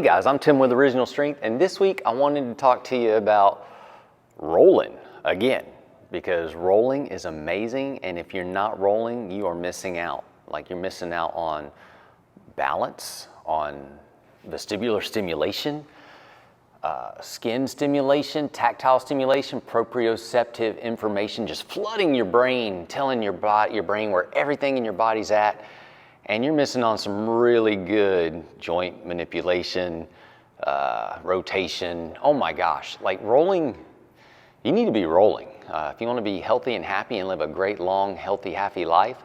Hey guys, I'm Tim with Original Strength, and this week I wanted to talk to you about rolling again, because rolling is amazing, and if you're not rolling, you are missing out. Like, you're missing out on balance, on vestibular stimulation, skin stimulation, tactile stimulation, proprioceptive information, just flooding your brain, telling your brain where everything in your body's at. And you're missing on some really good joint manipulation, rotation. Oh my gosh, like rolling, you need to be rolling. If you want to be healthy and happy and live a great, long, healthy, happy life,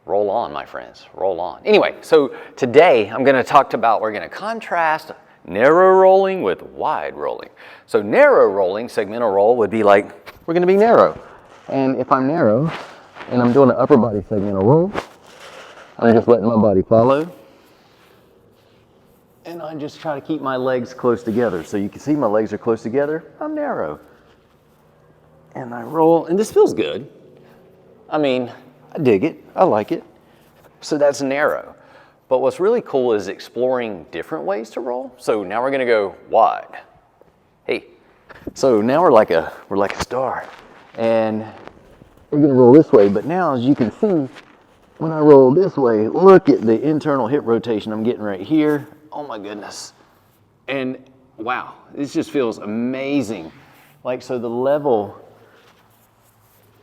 roll on, my friends, roll on. Anyway, so today I'm going to talk about, we're going to contrast narrow rolling with wide rolling. So narrow rolling, segmental roll, would be like, we're going to be narrow. And if I'm narrow and I'm doing an upper body segmental roll, I'm just letting my body follow, and I just try to keep my legs close together. So you can see my legs are close together, I'm narrow. And I roll, and this feels good. I mean, I dig it, I like it. So that's narrow. But what's really cool is exploring different ways to roll. So now we're gonna go wide. Hey, so now we're like a star. And we're gonna roll this way, but now as you can see, when I roll this way, look at the internal hip rotation I'm getting right here. Oh my goodness. And wow, this just feels amazing. Like, so the level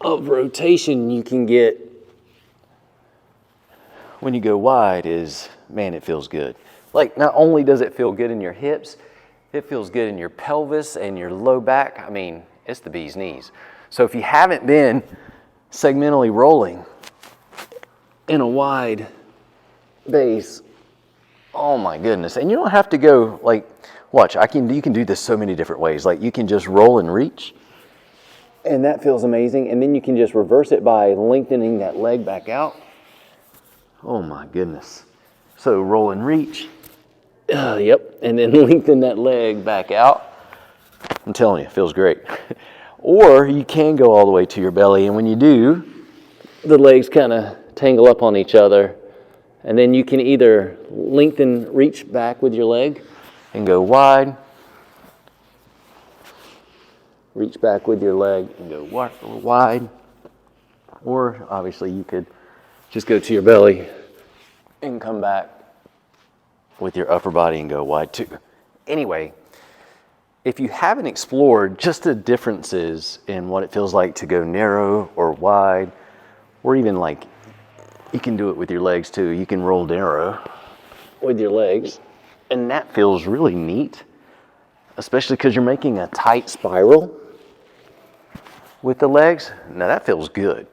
of rotation you can get when you go wide is, man, it feels good. Like, not only does it feel good in your hips, it feels good in your pelvis and your low back. I mean, it's the bee's knees. So if you haven't been segmentally rolling in a wide base, oh my goodness. And you don't have to go like, watch, you can do this so many different ways. Like, you can just roll and reach, and that feels amazing. And then you can just reverse it by lengthening that leg back out. Oh my goodness. So roll and reach, yep, and then lengthen that leg back out. I'm telling you, it feels great. Or you can go all the way to your belly, and when you do, the legs kind of tangle up on each other, and then you can either lengthen, reach back with your leg and go wide, reach back with your leg and go wide, or obviously you could just go to your belly and come back with your upper body and go wide too. Anyway, if you haven't explored just the differences in what it feels like to go narrow or wide, or even like, you can do it with your legs too. You can roll narrow with your legs, and that feels really neat, especially because you're making a tight spiral with the legs. Now that feels good.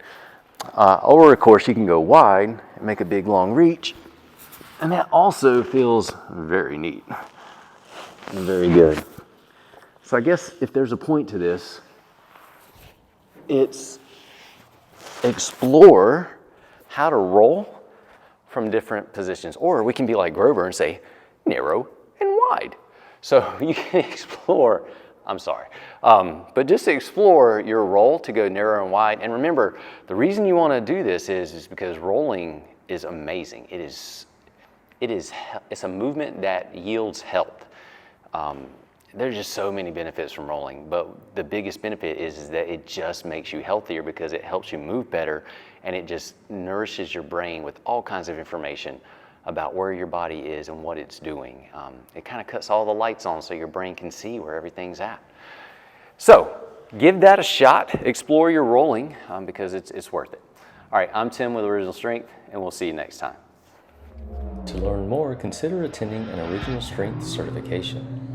Or of course you can go wide and make a big long reach, and that also feels very neat and very good. So I guess if there's a point to this, it's explore how to roll from different positions. Or we can be like Grover and say narrow and wide. So you can explore, but just explore your roll to go narrow and wide. And remember, the reason you want to do this is because rolling is amazing. It's a movement that yields health. There's just so many benefits from rolling, but the biggest benefit is that it just makes you healthier because it helps you move better, and it just nourishes your brain with all kinds of information about where your body is and what it's doing. It kind of cuts all the lights on so your brain can see where everything's at. So give that a shot, explore your rolling, because it's worth it. All right, I'm Tim with Original Strength, and we'll see you next time. To learn more, consider attending an Original Strength certification.